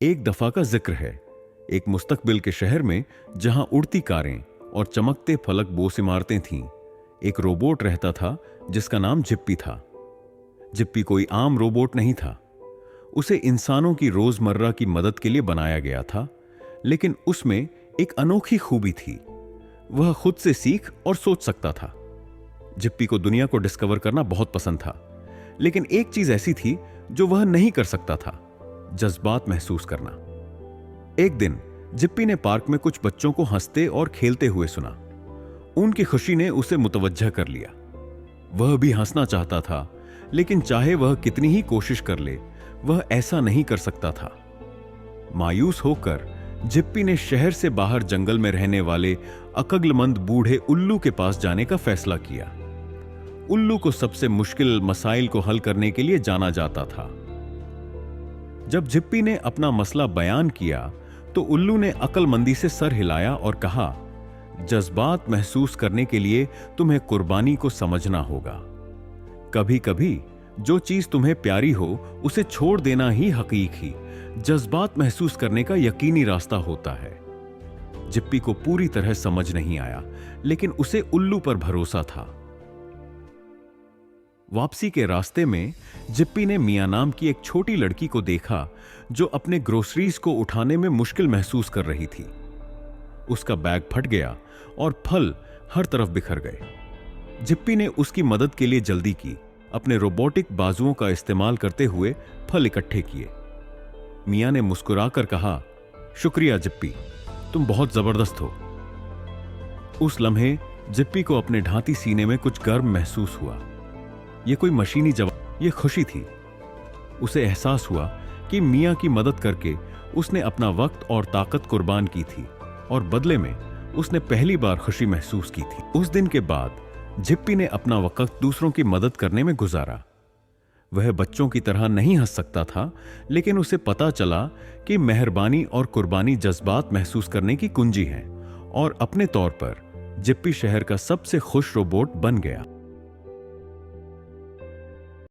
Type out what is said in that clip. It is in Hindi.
एक दफा का जिक्र है, एक मुस्तकबिल के शहर में जहां उड़ती कारें और चमकते फलक बोस इमारतें थीं, एक रोबोट रहता था जिसका नाम जिप्पी था। जिप्पी कोई आम रोबोट नहीं था। उसे इंसानों की रोजमर्रा की मदद के लिए बनाया गया था, लेकिन उसमें एक अनोखी खूबी थी। वह खुद से सीख और सोच सकता था। जिप्पी को दुनिया को डिस्कवर करना बहुत पसंद था, लेकिन एक चीज ऐसी थी जो वह नहीं कर सकता था, जज्बात महसूस करना। एक दिन जिप्पी ने पार्क में कुछ बच्चों को हंसते और खेलते हुए सुना। उनकी खुशी ने उसे मुतवज्जह कर लिया। वह भी हंसना चाहता था, लेकिन चाहे वह कितनी ही कोशिश कर ले, वह ऐसा नहीं कर सकता था। मायूस होकर जिप्पी ने शहर से बाहर जंगल में रहने वाले अक्लमंद बूढ़े उल्लू के पास जाने का फैसला किया। उल्लू को सबसे मुश्किल मसाइल को हल करने के लिए जाना जाता था। जब जिप्पी ने अपना मसला बयान किया तो उल्लू ने अक्लमंदी से सर हिलाया और कहा, जज्बात महसूस करने के लिए तुम्हें कुर्बानी को समझना होगा। कभी कभी जो चीज तुम्हें प्यारी हो उसे छोड़ देना ही हकीकी जज्बात महसूस करने का यकीनी रास्ता होता है। जिप्पी को पूरी तरह समझ नहीं आया, लेकिन उसे उल्लू पर भरोसा था। वापसी के रास्ते में जिप्पी ने मियां नाम की एक छोटी लड़की को देखा जो अपने ग्रोसरीज को उठाने में मुश्किल महसूस कर रही थी। उसका बैग फट गया और फल हर तरफ बिखर गए। जिप्पी ने उसकी मदद के लिए जल्दी की, अपने रोबोटिक बाजुओं का इस्तेमाल करते हुए फल इकट्ठे किए। मियां ने मुस्कुराकर कहा, शुक्रिया जिप्पी, तुम बहुत जबरदस्त हो। उस लम्हे जिप्पी को अपने ढाती सीने में कुछ गर्म महसूस हुआ। यह कोई मशीनी जवाब, यह खुशी थी। उसे एहसास हुआ कि मियां की मदद करके उसने अपना वक्त और ताकत कुर्बान की थी और बदले में उसने पहली बार खुशी महसूस की थी। उस दिन के बाद जिप्पी ने अपना वक्त दूसरों की मदद करने में गुजारा। वह बच्चों की तरह नहीं हंस सकता था, लेकिन उसे पता चला कि मेहरबानी और कुर्बानी जज्बात महसूस करने की कुंजी है, और अपने तौर पर जिप्पी शहर का सबसे खुश रोबोट बन गया।